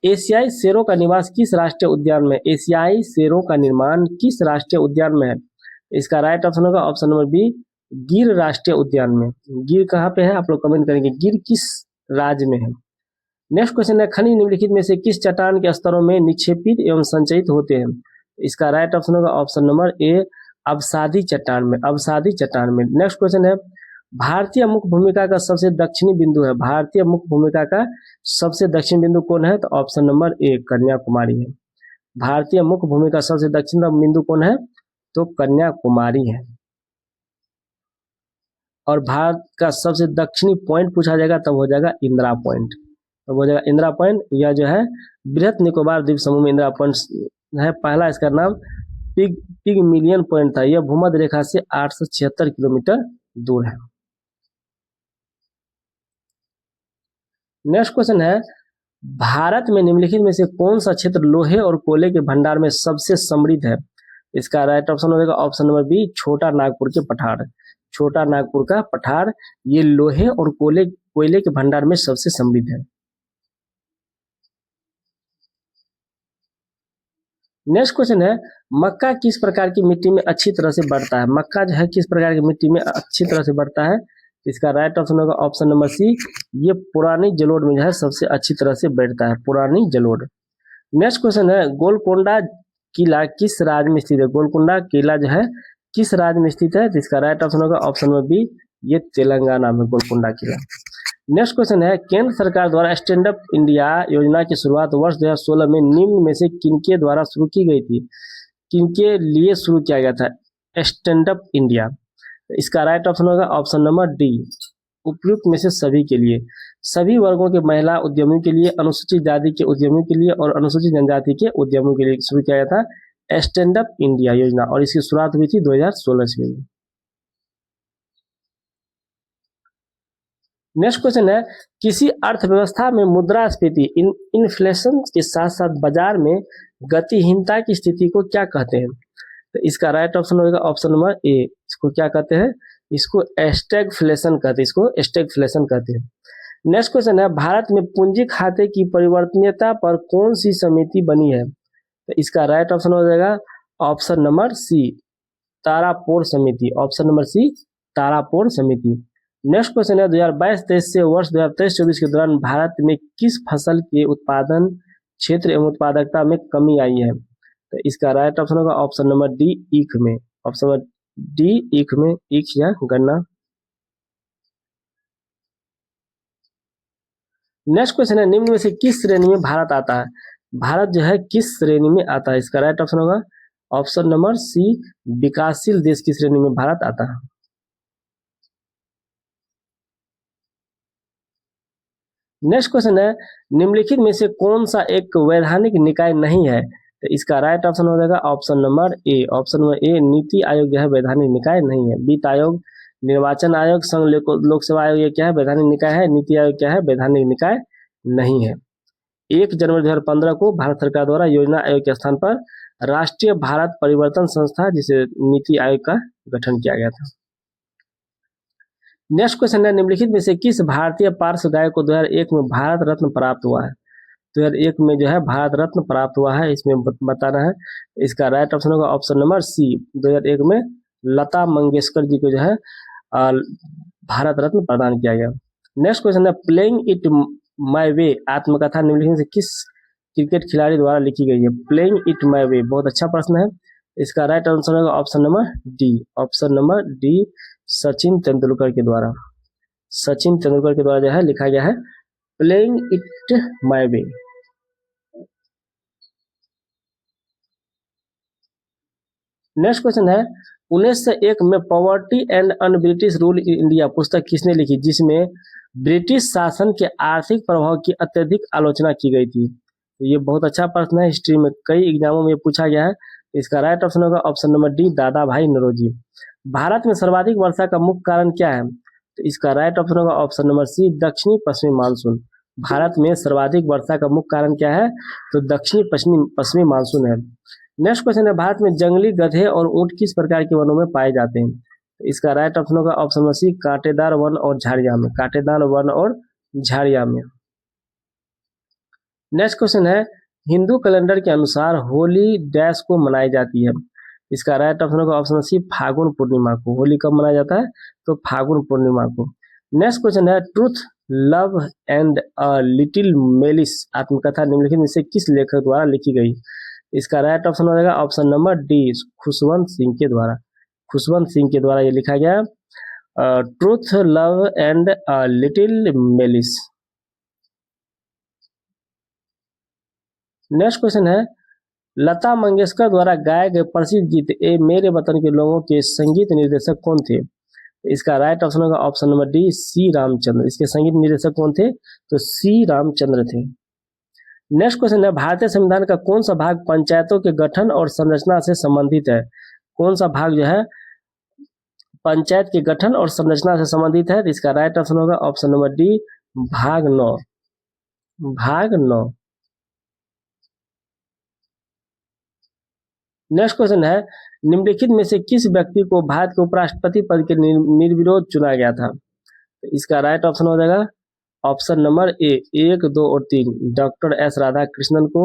एशियाई शेरों का निवास किस राष्ट्रीय उद्यान में। एशियाई शेरों का निर्माण किस राष्ट्रीय उद्यान में है, इसका राइट ऑप्शन होगा ऑप्शन नंबर बी, गिर राष्ट्रीय उद्यान में। गिर कहाँ पे है, आप लोग कमेंट करेंगे, गिर किस राज्य में है। नेक्स्ट क्वेश्चन है, खनिज निम्नलिखित में से किस चट्टान के स्तरों में निक्षेपित एवं संचयित होते हैं, इसका राइट ऑप्शन होगा ऑप्शन नंबर ए, अवसादी चट्टान में, अवसादी चट्टान में। नेक्स्ट क्वेश्चन है, भारतीय मुख्य भूमिका का सबसे दक्षिणी बिंदु है। भारतीय मुख्य भूमिका का सबसे दक्षिण बिंदु कौन है, तो ऑप्शन नंबर ए, कन्याकुमारी है। भारतीय मुख्य भूमिका सबसे दक्षिण बिंदु कौन है, तो कन्याकुमारी है। और भारत का सबसे दक्षिणी पॉइंट पूछा जाएगा तब हो जाएगा इंदिरा पॉइंट, तब हो जाएगा इंदिरा पॉइंट। यह जो है बृहत निकोबार द्वीप समूह में इंदिरा पॉइंट है। पहला इसका नाम पिगमिलियन पॉइंट था, यह भूमध्य रेखा से 876 किलोमीटर दूर है। नेक्स्ट क्वेश्चन है, भारत में निम्नलिखित में से कौन सा क्षेत्र लोहे और कोयले के भंडार में सबसे समृद्ध है? इसका राइट ऑप्शन होगा ऑप्शन नंबर बी, छोटा नागपुर के पठार। छोटा नागपुर का पठार ये लोहे और कोयले के भंडार में सबसे समृद्ध है। नेक्स्ट क्वेश्चन है, मक्का किस प्रकार की मिट्टी में अच्छी तरह से बढ़ता है? मक्का जो है किस प्रकार की मिट्टी में अच्छी तरह से बढ़ता है? इसका राइट ऑप्शन होगा ऑप्शन नंबर सी, ये पुरानी जलोढ़ में जो है सबसे अच्छी तरह से बैठता है, पुरानी जलोढ़। नेक्स्ट क्वेश्चन है, गोलकोंडा किला किस राज्य में स्थित है? गोलकोंडा किला जो है किस राज्य में स्थित है? इसका राइट ऑप्शन होगा ऑप्शन नंबर बी, ये तेलंगाना में गोलकोंडा किला। नेक्स्ट क्वेश्चन है, केंद्र सरकार द्वारा स्टैंड अप इंडिया योजना की शुरुआत वर्ष 2016 में निम्न में से किनके द्वारा शुरू की गई थी? किनके लिए शुरू किया गया था स्टैंड अप इंडिया? इसका राइट ऑप्शन होगा ऑप्शन नंबर डी, उपयुक्त में से सभी के लिए, सभी वर्गों के महिला उद्यमियों के लिए, अनुसूचित जाति के उद्यमियों के लिए और अनुसूचित जनजाति के उद्यमियों के लिए शुरू किया गया था स्टैंड अप इंडिया योजना, और इसकी शुरुआत हुई थी 2016 ईस्वी में। नेक्स्ट क्वेश्चन है, किसी अर्थव्यवस्था में मुद्रास्फीति इन्फ्लेशन के साथ साथ बाजार में गतिहीनता की स्थिति को क्या कहते हैं? तो इसका राइट ऑप्शन होगा ऑप्शन नंबर ए, इसको क्या कहते हैं? इसको स्टैगफ्लेशन कहते हैं, इसको स्टैगफ्लेशन कहते हैं। नेक्स्ट क्वेश्चन है, भारत में पूंजी खाते की परिवर्तनीयता पर कौन सी समिति बनी है? तो इसका राइट ऑप्शन हो जाएगा ऑप्शन नंबर सी, तारापोर समिति। ऑप्शन नंबर सी, तारापोर समिति। नेक्स्ट क्वेश्चन है, 2022-23 से वर्ष 2023-24 के दौरान भारत में किस फसल के उत्पादन क्षेत्र एवं उत्पादकता में कमी आई है? तो इसका राइट ऑप्शन होगा ऑप्शन नंबर डी, ईख में। ऑप्शन नंबर डी, ईख में, ईख या गन्ना। नेक्स्ट क्वेश्चन है, निम्न में से किस श्रेणी में भारत आता है? भारत जो है किस श्रेणी में आता है? इसका राइट ऑप्शन होगा ऑप्शन नंबर सी, विकासशील देश की श्रेणी में भारत आता है। नेक्स्ट क्वेश्चन है, निम्नलिखित में से कौन सा एक वैधानिक निकाय नहीं है? तो इसका राइट ऑप्शन हो जाएगा option number A. Option number A, NITI Aayog जो है वैधानिक निकाय नहीं है। वित्त आयोग, निर्वाचन आयोग, संघ लोक सेवा आयोग ये क्या है? वैधानिक निकाय है। नीति आयोग क्या है? वैधानिक निकाय नहीं है। 1 जनवरी 2015 को भारत सरकार द्वारा योजना आयोग के स्थान पर राष्ट्रीय भारत परिवर्तन संस्था जिसे नीति आयोग का गठन किया गया था। नेक्स्ट क्वेश्चन है, निम्नलिखित में से किस भारतीय पार्श्व गायक को 2001 में भारत रत्न प्राप्त हुआ है? 2001 में जो है भारत रत्न प्राप्त हुआ है, इसमें बताना है। इसका राइट ऑप्शन होगा ऑप्शन नंबर सी, 2001 में लता मंगेशकर जी को जो है भारत रत्न प्रदान किया गया। नेक्स्ट क्वेश्चन है, प्लेइंग इट माय वे आत्मकथा निम्नलिखित में से किस क्रिकेट खिलाड़ी द्वारा लिखी गई है? प्लेइंग इट माय वे, बहुत अच्छा प्रश्न है। इसका राइट आंसर होगा option number D. Option number D, Sachin Tendulkar के द्वारा, सचिन तेंदुलकर के द्वारा जो है लिखा गया है playing it my way. Next question है, 1901 में poverty and un British rule in India पुस्तक किसने लिखी, जिसमें ब्रिटिश शासन के आर्थिक प्रभाव की अत्यधिक आलोचना की गई थी? ये बहुत अच्छा प्रश्न है, हिस्ट्री में कई एग्जामों में पूछा गया है। इसका राइट ऑप्शन होगा ऑप्शन नंबर डी, दादा भाई नौरोजी। भारत में सर्वाधिक वर्षा का मुख्य कारण क्या है? तो इसका राइट ऑप्शन होगा ऑप्शन नंबर सी, दक्षिणी पश्चिमी मानसून। भारत में सर्वाधिक वर्षा का मुख्य कारण क्या है? तो दक्षिणी पश्चिमी मानसून है। नेक्स्ट क्वेश्चन है, भारत में जंगली गधे और ऊंट किस प्रकार के वनों में पाए जाते हैं? तो इसका राइट ऑप्शन होगा ऑप्शन नंबर सी, कांटेदार वन और झाड़ियां में, कांटेदार वन और झाड़ियां में। नेक्स्ट क्वेश्चन है, हिंदू कैलेंडर के अनुसार होली डैश को मनाई जाती है? इसका राइट ऑप्शन होगा ऑप्शन सी, फागुन पूर्णिमा को। होली कब मनाया जाता है? तो फागुन पूर्णिमा को। नेक्स्ट क्वेश्चन है, truth love and a little malice आत्मकथा निम्नलिखित में से किस लेखक द्वारा लिखी गई? इसका राइट ऑप्शन हो जाएगा option number D, Khushwant Singh के द्वारा। खुशवंत सिंह के द्वारा ये लिखा गया truth love and a little malice. Next question है, लता मंगेशकर द्वारा गाए गए प्रसिद्ध गीत ए मेरे वतन के लोगों के संगीत निर्देशक कौन थे? इसका राइट ऑप्शन होगा ऑप्शन नंबर डी, सी रामचंद्र। इसके संगीत निर्देशक कौन थे? तो सी रामचंद्र थे। नेक्स्ट क्वेश्चन है, भारतीय संविधान का कौन सा भाग पंचायतों के गठन और संरचना से संबंधित है? कौन सा भाग जो है पंचायत के गठन और संरचना से संबंधित है? तो इसका राइट ऑप्शन होगा ऑप्शन नंबर डी, भाग 9। भाग 9। नेक्स्ट क्वेश्चन है, निम्नलिखित में से किस व्यक्ति को भारत के उपराष्ट्रपति पद के निर्विरोध चुना गया था? तो इसका राइट ऑप्शन हो जाएगा ऑप्शन नंबर ए, 1, 2 और 3, डॉक्टर एस राधाकृष्णन को,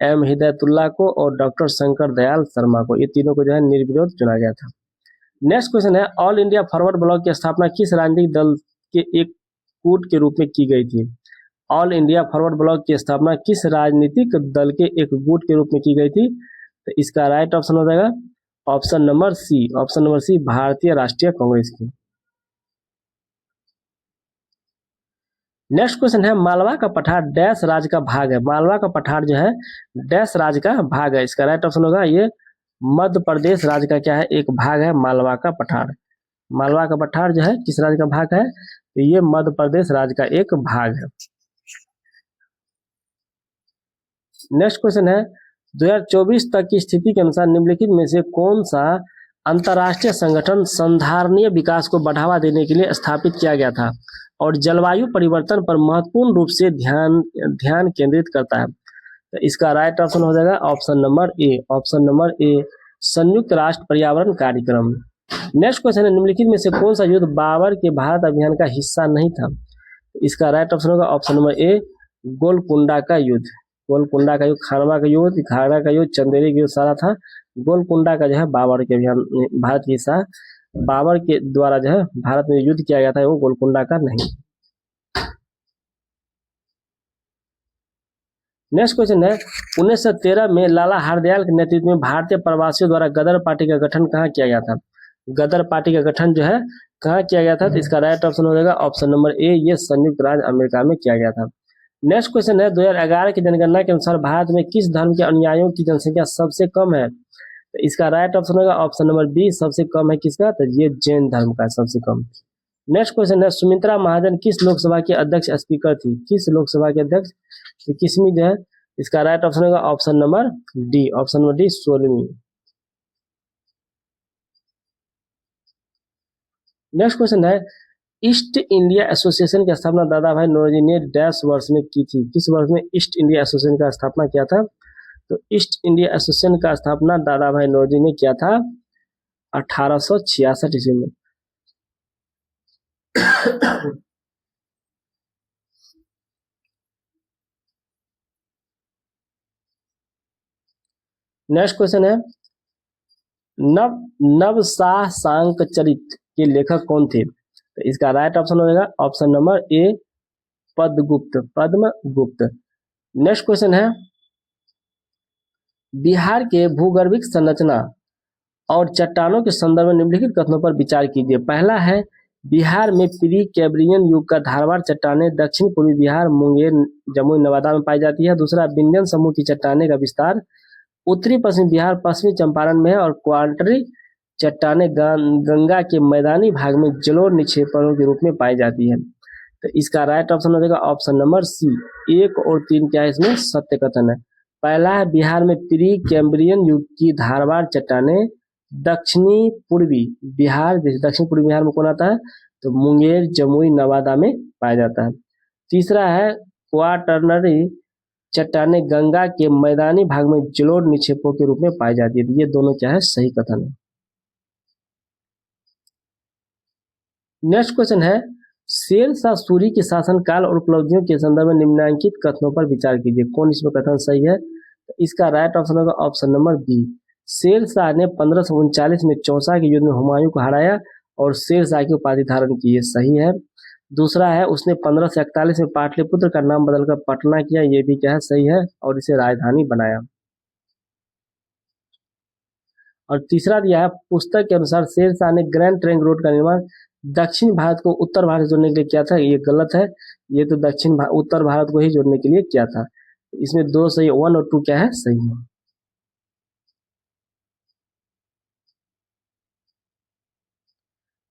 एम हिदायतुल्लाह को और डॉक्टर शंकर दयाल शर्मा को। ये तीनों को जो है निर्विरोध चुना गया था। नेक्स्ट क्वेश्चन है, ऑल इंडिया फॉरवर्ड ब्लॉक की स्थापना किस राजनीतिक दल के एक गुट के रूप में की गई थी? ऑल इंडिया फॉरवर्ड ब्लॉक की स्थापना किस राजनीतिक दल के एक गुट के रूप में की गई थी? तो इसका राइट ऑप्शन हो जाएगा option number C, option number C, भारतीय राष्ट्रीय कांग्रेस की। नेक्स्ट क्वेश्चन है, मालवा का पठार डैश राज्य का भाग है? मालवा का पठार जो है डैश राज्य का भाग है? इसका राइट ऑप्शन होगा ये मध्य प्रदेश राज्य का क्या है, एक भाग है मालवा का पठार। मालवा का पठार जो है किस राज्य का भाग है? तो ये मध्य प्रदेश राज्य का एक भाग है। नेक्स्ट क्वेश्चन है, 2024 तक की स्थिति के अनुसार निम्नलिखित में से कौन सा अंतर्राष्ट्रीय संगठन संधारणीय विकास को बढ़ावा देने के लिए स्थापित किया गया था और जलवायु परिवर्तन पर महत्वपूर्ण रूप से ध्यान केंद्रित करता है? तो इसका राइट ऑप्शन हो जाएगा option number A, option number A, संयुक्त राष्ट्र पर्यावरण कार्यक्रम। नेक्स्ट क्वेश्चन है, निम्नलिखित में से कौन सा युद्ध बाबर के भारत अभियान का हिस्सा नहीं था? इसका राइट ऑप्शन होगा ऑप्शन नंबर ए, गोलकुंडा का युद्ध। गोलकुंडा का युद्ध, खानवा का युद्ध, घाघरा का युद्ध, चंदेरी का युद्ध सारा था। गोलकुंडा का जो है बाबर के अभियान भारत के हिस्सा, बाबर के द्वारा जो है भारत में युद्ध किया गया था, वो गोलकुंडा का नहीं। नेक्स्ट क्वेश्चन है, 1913 में लाला हरदयाल के नेतृत्व में भारतीय प्रवासियों द्वारा गदर पार्टी का गठन कहाँ किया गया था? गदर पार्टी का गठन जो है कहाँ किया गया था? तो इसका राइट ऑप्शन हो जाएगा ऑप्शन नंबर ए, ये संयुक्त राज्य अमेरिका में किया गया था। नेक्स्ट क्वेश्चन है, 2011 की जनगणना के अनुसार भारत में किस धर्म के अनुयायियों की जनसंख्या सबसे कम है? तो इसका राइट ऑप्शन होगा ऑप्शन नंबर बी, सबसे कम है किसका? तो ये जैन धर्म का सबसे कम। नेक्स्ट क्वेश्चन है, सुमित्रा महाजन किस लोकसभा की अध्यक्ष स्पीकर थी? किस लोकसभा के अध्यक्ष? तो किसमें जो है? इसका राइट ऑप्शन होगा option number D, option number D, 16वीं। नेक्स्ट क्वेश्चन है, ईस्ट इंडिया एसोसिएशन की स्थापना दादा भाई नौरोजी ने डैश वर्ष में की थी? किस वर्ष में ईस्ट इंडिया एसोसिएशन का स्थापना किया था? तो ईस्ट इंडिया एसोसिएशन का स्थापना दादा भाई नौरोजी ने किया था 1866 ईस्वी में। नेक्स्ट क्वेश्चन है, नव शाह सांक चरित के लेखक कौन थे? तो इसका राइट ऑप्शन हो जाएगा option number A, Padmagupta, Padmagupta. Next question है, बिहार के भूगर्भिक संरचना और चट्टानों के संदर्भ में निम्नलिखित कथनों पर विचार कीजिए। पहला है, बिहार में प्री कैम्ब्रियन युग का धारवाड़ चट्टानें दक्षिण पूर्वी बिहार, मुंगेर, जमुई, नवादा में पाई जाती है। दूसरा, विंध्यन समूह की चट्टानें का विस्तार उत्तरी पश्चिमी बिहार, पश्चिमी चंपारण में है और क्वार्टरी चट्टानें गंगा के मैदानी भाग में जलोढ़ निक्षेपणों के रूप में पाई जाती है। तो इसका राइट ऑप्शन हो जाएगा ऑप्शन नंबर सी, 1 और 3 क्या है इसमें सत्य कथन है। पहला है, बिहार में प्री कैम्ब्रियन युग की धारवाड़ चट्टानें दक्षिणी पूर्वी बिहार, दक्षिण पूर्वी बिहार में कौन आता है? तो मुंगेर, जमुई, नवादा में पाया जाता है। तीसरा है, क्वाटरनरी चट्टानें गंगा के मैदानी भाग में जलोढ़ निक्षेपों के रूप में पाई जाती है। ये दोनों क्या है सही कथन है। नेक्स्ट क्वेश्चन है, शेर शाह सूरी के शासनकाल और उपलब्धियों के संदर्भ में निम्नलिखित कथनों पर विचार कीजिए। कौन इसमें कथन सही है? तो इसका राइट ऑप्शन होगा option number B, Sher Shah ने 1539 में चौसा के युद्ध में हुमायूं को हराया और शेर शाह की उपाधि धारण की, ये सही है। दूसरा है, उसने 1541 में पाटलिपुत्र का नाम बदलकर पटना किया, ये भी क्या है सही है, और इसे राजधानी बनाया। और तीसरा दिया है, पुस्तक के अनुसार शेर शाह ने ग्रैंड ट्रंक रोड का निर्माण दक्षिण भारत को उत्तर भारत से जोड़ने के लिए किया था, ये गलत है। ये तो उत्तर भारत को ही जोड़ने के लिए किया था। इसमें 2 सही, 1 और 2 क्या है सही है।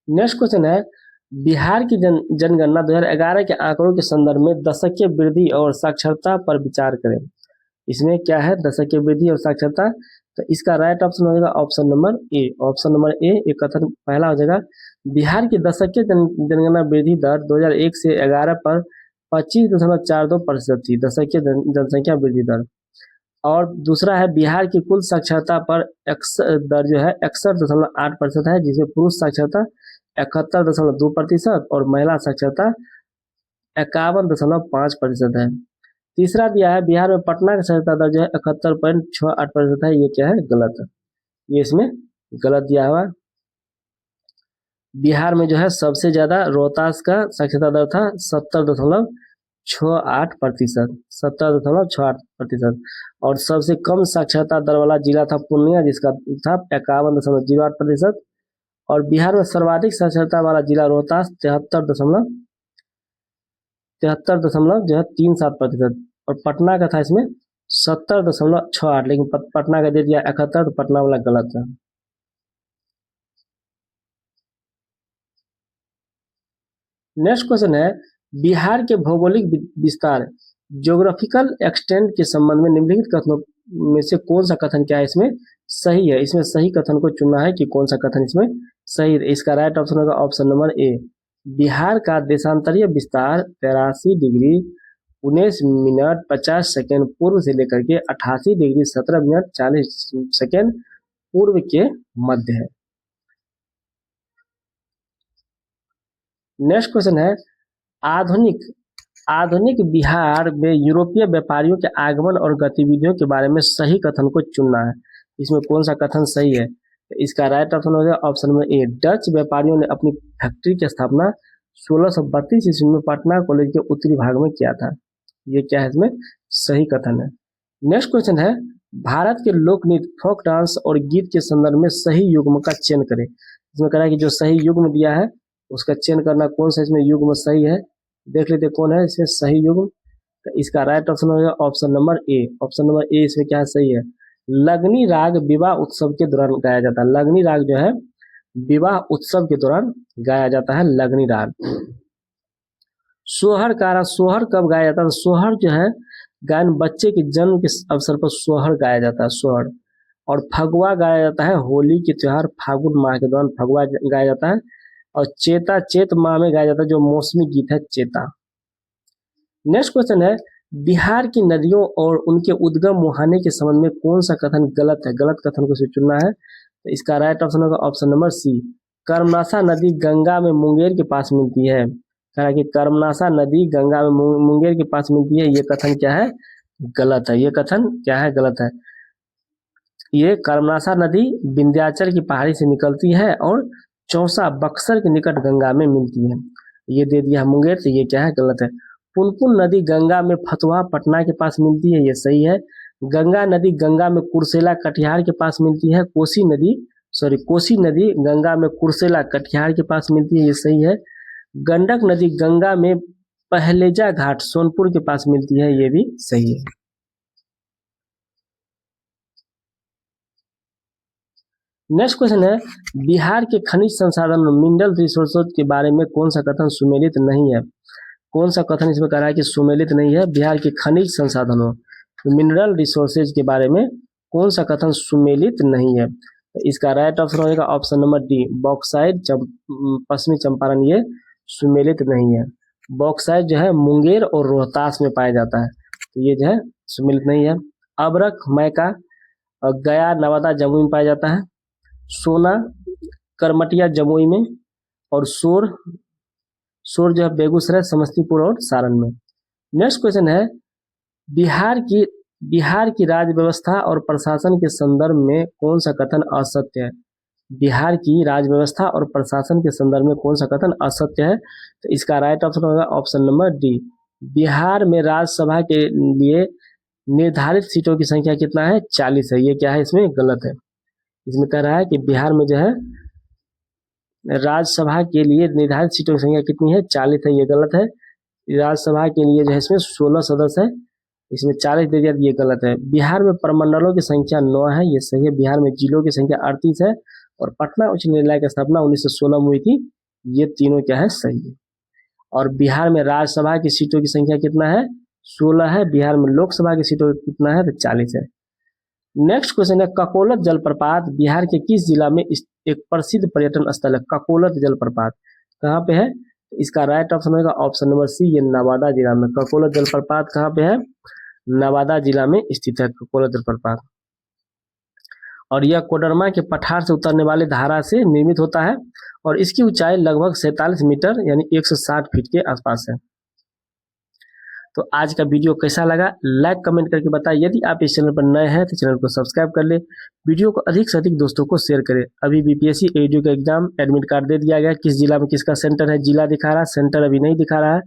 नेक्स्ट क्वेश्चन है, बिहार की जनगणना 2011 के आंकड़ों के संदर्भ में दशकीय वृद्धि और साक्षरता पर विचार करें। इसमें क्या है, दशकीय वृद्धि और साक्षरता। तो इसका राइट ऑप्शन हो जाएगा option number A. Option number A, एक कथन पहला हो जाएगा। बिहार की दशकीय जनगणना वृद्धि दर 2001 से 11 पर 25.42% थी, दशकीय जनसंख्या वृद्धि दर। और दूसरा है, बिहार की कुल साक्षरता पर दर जो है 61.8% है, जिसमें पुरुष साक्षरता 71.2% और महिला साक्षरता 51.5% है। तीसरा दिया है, बिहार में पटना का साक्षरता दर जो है 71.68% है। ये क्या है, गलत है, ये इसमें गलत दिया हुआ। बिहार में जो है सबसे ज्यादा रोहतास का साक्षरता दर था 70.68%, 70.68%। और सबसे कम साक्षरता दर वाला जिला था पूर्णिया, जिसका था 51.08%। और बिहार में सर्वाधिक साक्षरता वाला जिला रोहतास 73.37%। और पटना का था इसमें 70.68, लेकिन पटना का दे दिया 71, तो पटना वाला गलत है। नेक्स्ट क्वेश्चन है, बिहार के भौगोलिक विस्तार ज्योग्राफिकल एक्सटेंट के संबंध में निम्नलिखित कथनों में से कौन सा कथन क्या है इसमें सही है। इसमें सही कथन को चुनना है कि कौन सा कथन इसमें सही है। इसका राइट ऑप्शन होगा ऑप्शन नंबर ए। बिहार का देशांतरीय विस्तार 83 डिग्री 19 मिनट 50 सेकेंड पूर्व से लेकर के 88 डिग्री 17 मिनट 40 सेकेंड पूर्व के मध्य है। नेक्स्ट क्वेश्चन है, आधुनिक बिहार में यूरोपीय व्यापारियों के आगमन और गतिविधियों के बारे में सही कथन को चुनना है। इसमें कौन सा कथन सही है। तो इसका राइट ऑप्शन हो जाएगा ऑप्शन नंबर ए। डच व्यापारियों ने अपनी फैक्ट्री की स्थापना 1632 ईस्वी में पटना कॉलेज के उत्तरी भाग में किया था। ये क्या है, इसमें सही कथन है। नेक्स्ट क्वेश्चन है, भारत के लोक नृत्य, फोक डांस और गीत के संदर्भ में सही युग्म का चयन करें। इसमें कह रहा है कि जो सही युग्म दिया है उसका चयन करना, कौन सा इसमें युग्म सही है। देख लेते कौन है इसमें सही युग्म। तो इसका राइट ऑप्शन हो जाएगा option number A. Option number A इसमें क्या है, सही है। लगनी राग विवाह उत्सव के दौरान गाया जाता है। लगनी राग जो है विवाह उत्सव के दौरान गाया जाता है, लगनी राग। सोहर सोहर कब गाया जाता है। सोहर जो है गायन बच्चे के जन्म के अवसर पर सोहर गाया जाता है, सोहर। और फगुआ गाया जाता है होली के त्योहार फागुन माह के दौरान फगुआ गाया जाता है। और चेता चेत माह में गाया जाता है, जो मौसमी गीत है चेता। नेक्स्ट क्वेश्चन है, बिहार की नदियों और उनके उद्गम मुहाने के संबंध में कौन सा कथन गलत है। गलत कथन को चुनना है। तो इसका राइट ऑप्शन होगा ऑप्शन नंबर सी। कर्मनासा नदी गंगा में मुंगेर के पास मिलती है। कहा कि कर्मनासा नदी गंगा में मुंगेर के पास मिलती है। ये कथन क्या है, गलत है। ये कथन क्या है, गलत है। ये कर्मनासा नदी विंध्याचल की पहाड़ी से निकलती है और चौसा बक्सर के निकट गंगा में मिलती है। ये दे दिया मुंगेर, तो ये क्या है, गलत है। पुनपुन नदी गंगा में फतुहा पटना के पास मिलती है। ये सही है। गंगा नदी गंगा में कुर्सेला कटिहार के पास मिलती है। कोसी नदी गंगा में कुर्सेला कटिहार के पास मिलती है। ये सही है। गंडक नदी गंगा में पहलेजा घाट सोनपुर के पास मिलती है। ये भी सही है। नेक्स्ट क्वेश्चन है, बिहार के खनिज संसाधन मिनरल रिसोर्सेज के बारे में कौन सा कथन सुमेलित नहीं है। कौन सा कथन इसमें कह रहा है कि सुमेलित नहीं है। बिहार के खनिज संसाधनों मिनरल रिसोर्सेज के बारे में कौन सा कथन सुमेलित नहीं है। तो इसका राइट ऑप्शन होगा ऑप्शन नंबर डी। बॉक्साइट पश्चिमी चंपारण ये सुमेलित नहीं है। बॉक्साइट जो है मुंगेर और रोहतास में पाया जाता है, तो ये जो है सुमेलित नहीं है। अबरख मैका गया नवादा जमुई में पाया जाता है। सोना करमटिया जमुई में। और सोर जो है बेगूसराय समस्तीपुर और सारण में। नेक्स्ट क्वेश्चन है, बिहार की राज्य व्यवस्था और प्रशासन के संदर्भ में कौन सा कथन असत्य है। बिहार की राज्य व्यवस्था और प्रशासन के संदर्भ में कौन सा कथन असत्य है। तो इसका राइट ऑप्शन होगा ऑप्शन नंबर डी। बिहार में राज्यसभा के लिए निर्धारित सीटों की संख्या कितना है, 40 है। ये क्या है, इसमें गलत है। इसमें कह रहा है कि बिहार में जो है राज्यसभा के लिए निर्धारित सीटों की संख्या कितनी है, 40 है। ये गलत है। राज्यसभा के लिए जो है इसमें 16 सदस्य है, इसमें 40 दे दिया, ये गलत है। बिहार में प्रमंडलों की संख्या 9 है। ये सही है। बिहार में जिलों की संख्या 38 है। और पटना उच्च न्यायालय की स्थापना 1916 में हुई थी। ये तीनों क्या है, सही है। और बिहार में राज्यसभा की सीटों की संख्या कितना है, 16 है। बिहार में लोकसभा की सीटों कितना है, तो 40 है। नेक्स्ट क्वेश्चन है, ककोलत जलप्रपात बिहार के किस जिला में एक प्रसिद्ध पर्यटन स्थल है। ककोलत जलप्रपात कहाँ पे है, इसका राइट ऑप्शन होगा ऑप्शन नंबर सी, ये नवादा जिला में। ककोलत जलप्रपात कहाँ पे है, नवादा जिला में स्थित है ककोलत जलप्रपात। और यह कोडरमा के पठार से उतरने वाले धारा से निर्मित होता है और इसकी ऊंचाई लगभग 47 मीटर यानी 160 फीट के आसपास है। तो आज का वीडियो कैसा लगा, लाइक कमेंट करके बताएं। यदि आप इस चैनल पर नए हैं तो चैनल को सब्सक्राइब कर ले, वीडियो को अधिक से अधिक दोस्तों को शेयर करें। अभी बीपीएससी एडीओ का एग्जाम एडमिट कार्ड दे दिया गया, किस जिला में किसका सेंटर है, जिला दिखा रहा है, सेंटर अभी नहीं दिखा रहा है।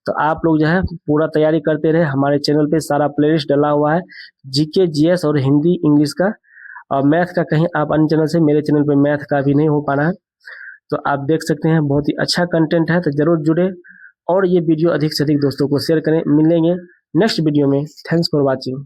तो आप लोग जो है पूरा तैयारी करते रहे। हमारे चैनल पे सारा प्लेलिस्ट डला हुआ है, जीके जीएस और हिंदी इंग्लिश का। और मैथ का कहीं आप अन्य चैनल से, मेरे चैनल पे मैथ का भी नहीं हो पा रहा है, तो आप देख सकते हैं। बहुत ही अच्छा कंटेंट है, तो जरूर जुड़े और ये वीडियो अधिक से अधिक दोस्तों को शेयर करें। मिलेंगे नेक्स्ट वीडियो में। Thanks for watching.